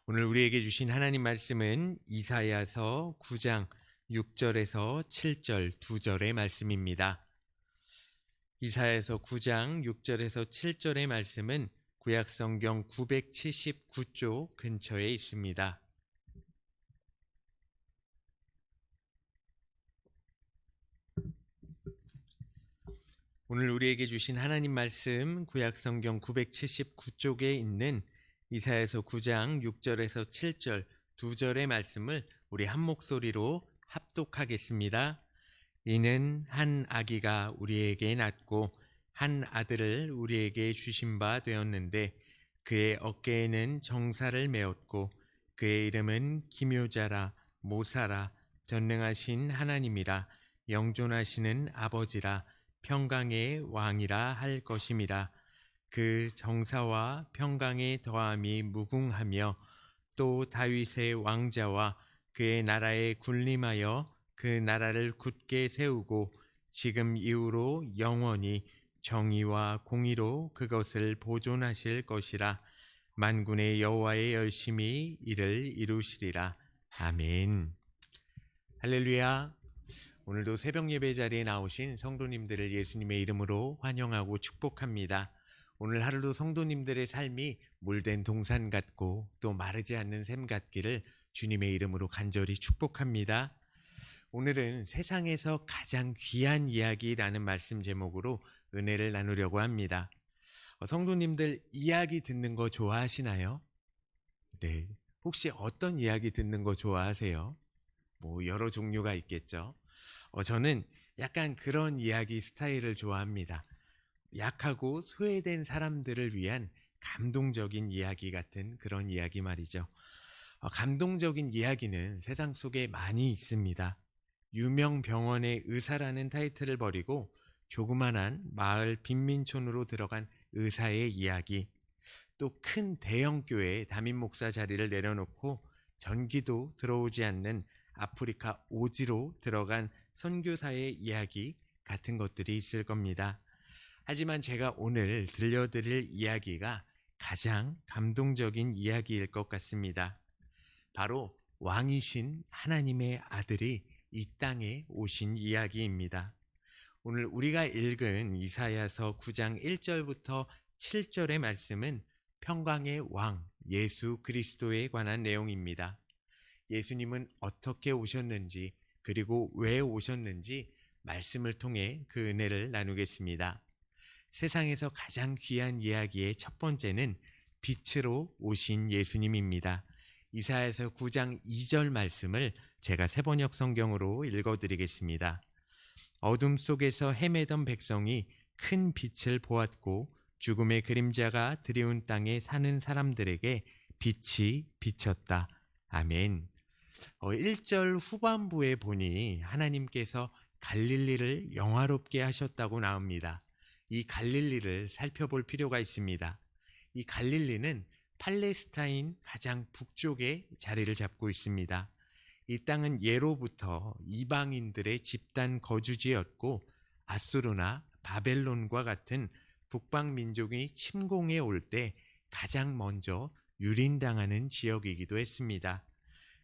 오늘 우리에게 주신 하나님 말씀은 이사야서 9장 6절에서 7절 2절의 말씀입니다. 이사야서 9장 6절에서 7절의 말씀은 구약성경 979쪽 근처에 있습니다. 오늘 우리에게 주신 하나님 말씀 구약성경 979쪽에 있는 이사야서 9장 6절에서 7절 2절의 말씀을 우리 한 목소리로 합독하겠습니다. 이는 한 아기가 우리에게 낳고 한 아들을 우리에게 주신 바 되었는데 그의 어깨에는 정사를 메었고 그의 이름은 기묘자라 모사라 전능하신 하나님이라 영존하시는 아버지라 평강의 왕이라 할 것임이라. 그 정사와 평강의 더함이 무궁하며 또 다윗의 왕자와 그의 나라에 군림하여 그 나라를 굳게 세우고 지금 이후로 영원히 정의와 공의로 그것을 보존하실 것이라. 만군의 여호와의 열심히 이를 이루시리라. 아멘. 할렐루야. 오늘도 새벽 예배 자리에 나오신 성도님들을 예수님의 이름으로 환영하고 축복합니다. 오늘 하루도 성도님들의 삶이 물된 동산 같고 또 마르지 않는 샘 같기를 주님의 이름으로 간절히 축복합니다. 오늘은 세상에서 가장 귀한 이야기라는 말씀 제목으로 은혜를 나누려고 합니다. 성도님들 이야기 듣는 거 좋아하시나요? 네. 혹시 어떤 이야기 듣는 거 좋아하세요? 여러 종류가 있겠죠. 저는 약간 그런 이야기 스타일을 좋아합니다. 약하고 소외된 사람들을 위한 감동적인 이야기 같은 그런 이야기 말이죠. 감동적인 이야기는 세상 속에 많이 있습니다. 유명 병원의 의사라는 타이틀을 버리고 조그만한 마을 빈민촌으로 들어간 의사의 이야기, 또 큰 대형 교회에 담임 목사 자리를 내려놓고 전기도 들어오지 않는 아프리카 오지로 들어간 선교사의 이야기 같은 것들이 있을 겁니다. 하지만 제가 오늘 들려드릴 이야기가 가장 감동적인 이야기일 것 같습니다. 바로 왕이신 하나님의 아들이 이 땅에 오신 이야기입니다. 오늘 우리가 읽은 이사야서 9장 1절부터 7절의 말씀은 평강의 왕 예수 그리스도에 관한 내용입니다. 예수님은 어떻게 오셨는지 그리고 왜 오셨는지 말씀을 통해 그 은혜를 나누겠습니다. 세상에서 가장 귀한 이야기의 첫 번째는 빛으로 오신 예수님입니다. 이사야서 9장 2절 말씀을 제가 새번역 성경으로 읽어드리겠습니다. 어둠 속에서 헤매던 백성이 큰 빛을 보았고 죽음의 그림자가 드리운 땅에 사는 사람들에게 빛이 비쳤다. 아멘. 1절 후반부에 보니 하나님께서 갈릴리를 영화롭게 하셨다고 나옵니다. 이 갈릴리를 살펴볼 필요가 있습니다. 이 갈릴리는 팔레스타인 가장 북쪽에 자리를 잡고 있습니다. 이 땅은 예로부터 이방인들의 집단 거주지였고 아수르나 바벨론과 같은 북방 민족이 침공해 올 때 가장 먼저 유린당하는 지역이기도 했습니다.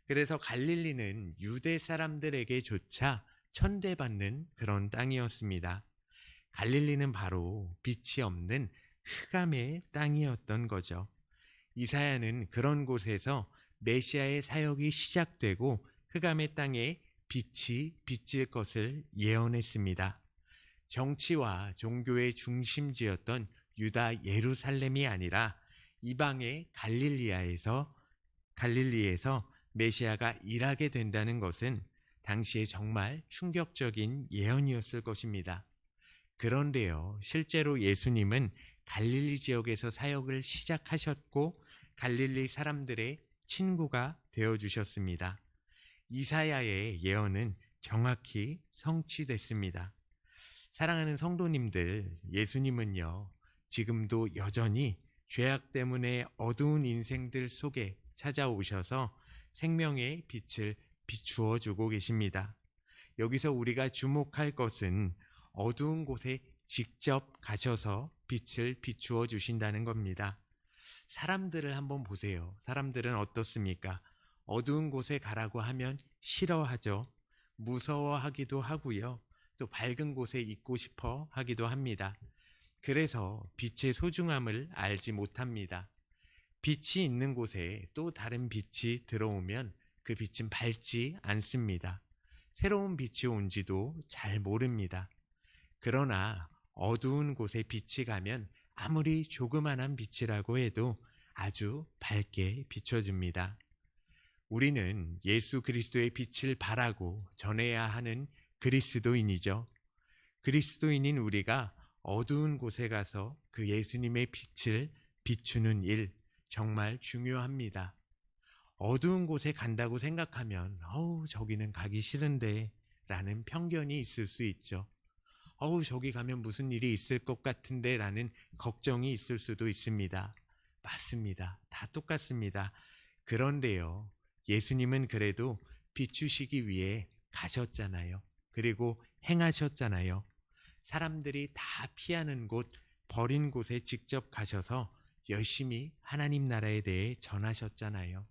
그래서 갈릴리는 유대 사람들에게조차 천대받는 그런 땅이었습니다. 갈릴리는 바로 빛이 없는 흑암의 땅이었던 거죠. 이사야는 그런 곳에서 메시아의 사역이 시작되고 흑암의 땅에 빛이 비칠 것을 예언했습니다. 정치와 종교의 중심지였던 유다 예루살렘이 아니라 이방의 갈릴리에서 메시아가 일하게 된다는 것은 당시에 정말 충격적인 예언이었을 것입니다. 그런데요, 실제로 예수님은 갈릴리 지역에서 사역을 시작하셨고 갈릴리 사람들의 친구가 되어주셨습니다. 이사야의 예언은 정확히 성취됐습니다. 사랑하는 성도님들, 예수님은요, 지금도 여전히 죄악 때문에 어두운 인생들 속에 찾아오셔서 생명의 빛을 비추어 주고 계십니다. 여기서 우리가 주목할 것은 어두운 곳에 직접 가셔서 빛을 비추어 주신다는 겁니다. 사람들을 한번 보세요. 사람들은 어떻습니까? 어두운 곳에 가라고 하면 싫어하죠. 무서워하기도 하고요. 또 밝은 곳에 있고 싶어 하기도 합니다. 그래서 빛의 소중함을 알지 못합니다. 빛이 있는 곳에 또 다른 빛이 들어오면 그 빛은 밝지 않습니다. 새로운 빛이 온지도 잘 모릅니다. 그러나 어두운 곳에 빛이 가면 아무리 조그만한 빛이라고 해도 아주 밝게 비춰줍니다. 우리는 예수 그리스도의 빛을 바라고 전해야 하는 그리스도인이죠. 그리스도인인 우리가 어두운 곳에 가서 그 예수님의 빛을 비추는 일 정말 중요합니다. 어두운 곳에 간다고 생각하면 저기는 가기 싫은데 라는 편견이 있을 수 있죠. 저기 가면 무슨 일이 있을 것 같은데 라는 걱정이 있을 수도 있습니다. 맞습니다. 다 똑같습니다. 그런데요, 예수님은 그래도 비추시기 위해 가셨잖아요. 그리고 행하셨잖아요. 사람들이 다 피하는 곳, 버린 곳에 직접 가셔서 열심히 하나님 나라에 대해 전하셨잖아요.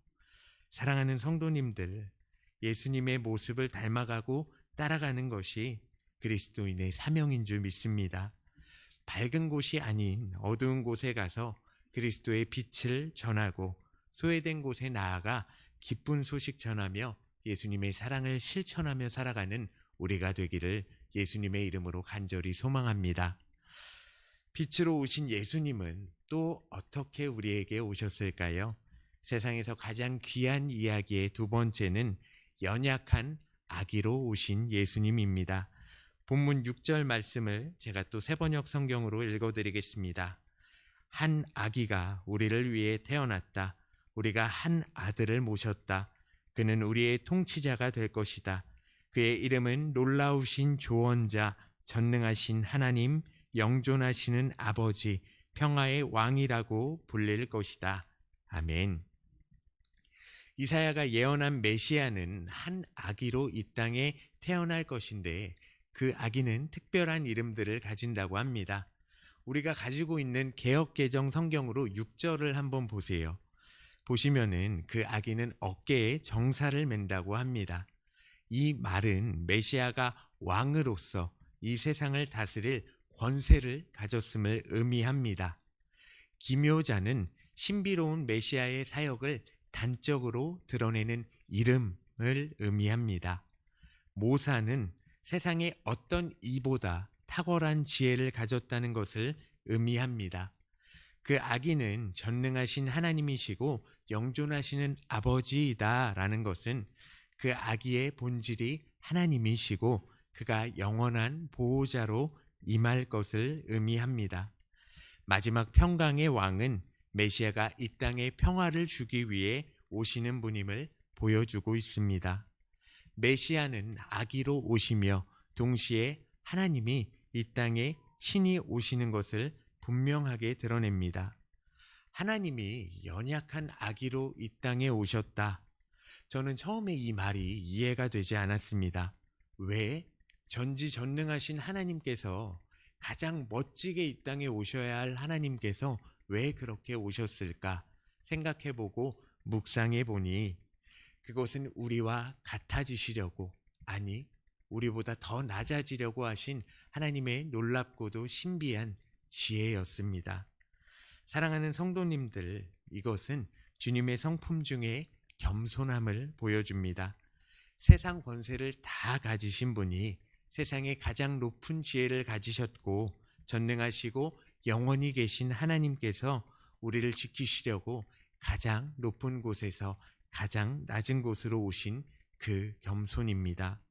사랑하는 성도님들, 예수님의 모습을 닮아가고 따라가는 것이 그리스도인의 사명인 줄 믿습니다. 밝은 곳이 아닌 어두운 곳에 가서 그리스도의 빛을 전하고 소외된 곳에 나아가 기쁜 소식 전하며 예수님의 사랑을 실천하며 살아가는 우리가 되기를 예수님의 이름으로 간절히 소망합니다. 빛으로 오신 예수님은 또 어떻게 우리에게 오셨을까요? 세상에서 가장 귀한 이야기의 두 번째는 연약한 아기로 오신 예수님입니다. 본문 6절 말씀을 제가 또 새번역 성경으로 읽어드리겠습니다. 한 아기가 우리를 위해 태어났다. 우리가 한 아들을 모셨다. 그는 우리의 통치자가 될 것이다. 그의 이름은 놀라우신 조언자, 전능하신 하나님, 영존하시는 아버지, 평화의 왕이라고 불릴 것이다. 아멘. 이사야가 예언한 메시아는 한 아기로 이 땅에 태어날 것인데 그 아기는 특별한 이름들을 가진다고 합니다. 우리가 가지고 있는 개역개정 성경으로 6절을 한번 보세요. 보시면은 그 아기는 어깨에 정사를 맨다고 합니다. 이 말은 메시아가 왕으로서 이 세상을 다스릴 권세를 가졌음을 의미합니다. 기묘자는 신비로운 메시아의 사역을 단적으로 드러내는 이름을 의미합니다. 모사는 세상의 어떤 이보다 탁월한 지혜를 가졌다는 것을 의미합니다. 그 아기는 전능하신 하나님이시고 영존하시는 아버지이다라는 것은 그 아기의 본질이 하나님이시고 그가 영원한 보호자로 임할 것을 의미합니다. 마지막 평강의 왕은 메시아가 이 땅에 평화를 주기 위해 오시는 분임을 보여주고 있습니다. 메시아는 아기로 오시며 동시에 하나님이 이 땅에 친히 오시는 것을 분명하게 드러냅니다. 하나님이 연약한 아기로 이 땅에 오셨다. 저는 처음에 이 말이 이해가 되지 않았습니다. 왜 전지전능하신 하나님께서 가장 멋지게 이 땅에 오셔야 할 하나님께서 왜 그렇게 오셨을까 생각해보고 묵상해보니 그것은 우리와 같아지시려고, 아니 우리보다 더 낮아지려고 하신 하나님의 놀랍고도 신비한 지혜였습니다. 사랑하는 성도님들, 이것은 주님의 성품 중에 겸손함을 보여줍니다. 세상 권세를 다 가지신 분이 세상에 가장 높은 지혜를 가지셨고 전능하시고 영원히 계신 하나님께서 우리를 지키시려고 가장 높은 곳에서 가장 낮은 곳으로 오신 그 겸손입니다.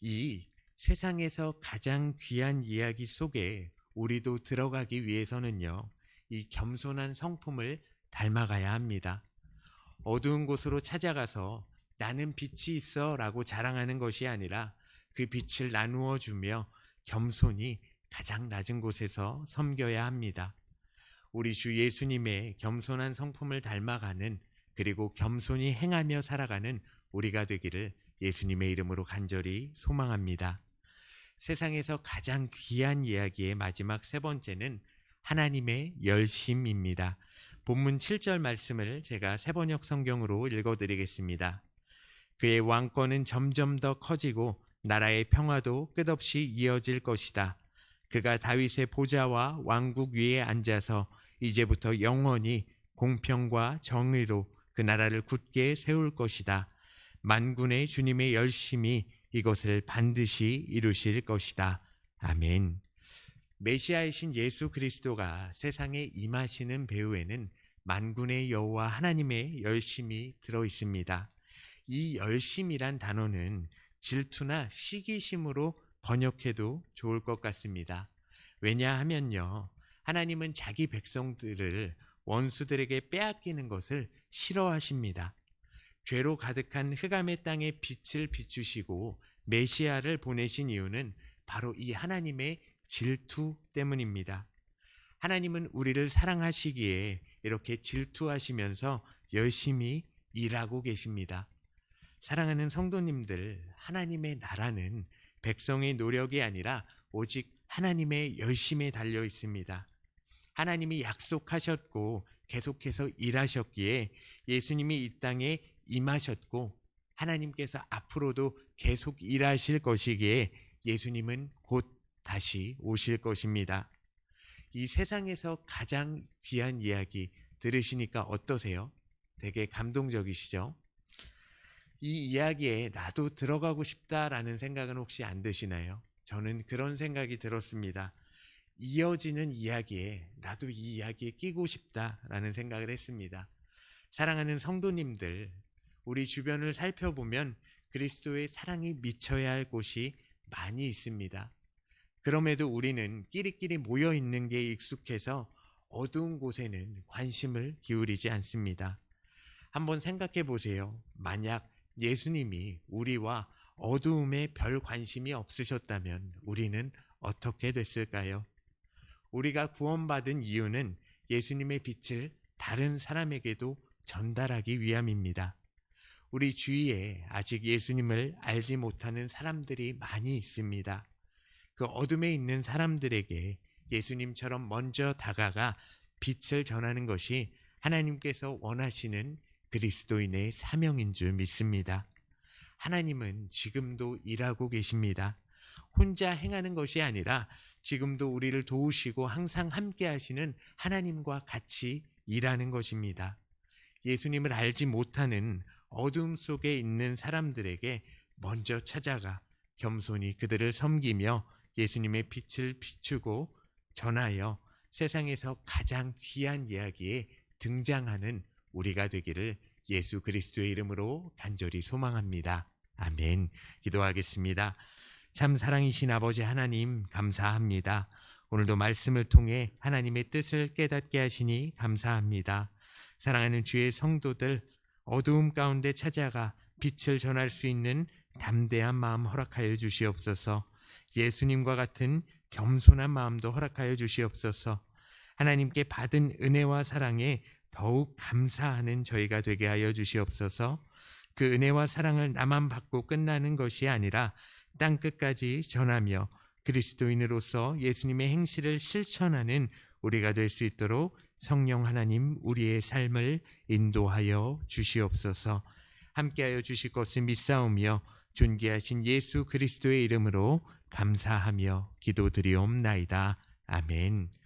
이 세상에서 가장 귀한 이야기 속에 우리도 들어가기 위해서는요, 이 겸손한 성품을 닮아가야 합니다. 어두운 곳으로 찾아가서 나는 빛이 있어 라고 자랑하는 것이 아니라 그 빛을 나누어 주며 겸손히 가장 낮은 곳에서 섬겨야 합니다. 우리 주 예수님의 겸손한 성품을 닮아가는, 그리고 겸손히 행하며 살아가는 우리가 되기를 예수님의 이름으로 간절히 소망합니다. 세상에서 가장 귀한 이야기의 마지막 세 번째는 하나님의 열심입니다. 본문 7절 말씀을 제가 새번역 성경으로 읽어드리겠습니다. 그의 왕권은 점점 더 커지고 나라의 평화도 끝없이 이어질 것이다. 그가 다윗의 보좌와 왕국 위에 앉아서 이제부터 영원히 공평과 정의로 그 나라를 굳게 세울 것이다. 만군의 주님의 열심히 이것을 반드시 이루실 것이다. 아멘. 메시아이신 예수 그리스도가 세상에 임하시는 배후에는 만군의 여호와 하나님의 열심이 들어 있습니다. 이 열심이란 단어는 질투나 시기심으로 번역해도 좋을 것 같습니다. 왜냐하면요, 하나님은 자기 백성들을 원수들에게 빼앗기는 것을 싫어하십니다. 죄로 가득한 흑암의 땅에 빛을 비추시고 메시아를 보내신 이유는 바로 이 하나님의 질투 때문입니다. 하나님은 우리를 사랑하시기에 이렇게 질투하시면서 열심히 일하고 계십니다. 사랑하는 성도님들, 하나님의 나라는 백성의 노력이 아니라 오직 하나님의 열심에 달려 있습니다. 하나님이 약속하셨고 계속해서 일하셨기에 예수님이 이 땅에 임하셨고 하나님께서 앞으로도 계속 일하실 것이기에 예수님은 곧 다시 오실 것입니다. 이 세상에서 가장 귀한 이야기 들으시니까 어떠세요? 되게 감동적이시죠? 이 이야기에 나도 들어가고 싶다라는 생각은 혹시 안 드시나요? 저는 그런 생각이 들었습니다. 이어지는 이야기에 나도 이 이야기에 끼고 싶다라는 생각을 했습니다. 사랑하는 성도님들, 우리 주변을 살펴보면 그리스도의 사랑이 미쳐야 할 곳이 많이 있습니다. 그럼에도 우리는 끼리끼리 모여 있는 게 익숙해서 어두운 곳에는 관심을 기울이지 않습니다. 한번 생각해 보세요. 만약 예수님이 우리와 어두움에 별 관심이 없으셨다면 우리는 어떻게 됐을까요? 우리가 구원받은 이유는 예수님의 빛을 다른 사람에게도 전달하기 위함입니다. 우리 주위에 아직 예수님을 알지 못하는 사람들이 많이 있습니다. 그 어둠에 있는 사람들에게 예수님처럼 먼저 다가가 빛을 전하는 것이 하나님께서 원하시는 그리스도인의 사명인 줄 믿습니다. 하나님은 지금도 일하고 계십니다. 혼자 행하는 것이 아니라 지금도 우리를 도우시고 항상 함께 하시는 하나님과 같이 일하는 것입니다. 예수님을 알지 못하는 어둠 속에 있는 사람들에게 먼저 찾아가 겸손히 그들을 섬기며 예수님의 빛을 비추고 전하여 세상에서 가장 귀한 이야기에 등장하는 우리가 되기를 예수 그리스도의 이름으로 간절히 소망합니다. 아멘. 기도하겠습니다. 참 사랑이신 아버지 하나님 감사합니다. 오늘도 말씀을 통해 하나님의 뜻을 깨닫게 하시니 감사합니다. 사랑하는 주의 성도들, 어두움 가운데 찾아가 빛을 전할 수 있는 담대한 마음 허락하여 주시옵소서. 예수님과 같은 겸손한 마음도 허락하여 주시옵소서. 하나님께 받은 은혜와 사랑에 더욱 감사하는 저희가 되게 하여 주시옵소서. 그 은혜와 사랑을 나만 받고 끝나는 것이 아니라 땅끝까지 전하며 그리스도인으로서 예수님의 행실을 실천하는 우리가 될 수 있도록 성령 하나님 우리의 삶을 인도하여 주시옵소서. 함께하여 주실 것을 믿사오며 존귀하신 예수 그리스도의 이름으로 감사하며 기도드리옵나이다. 아멘.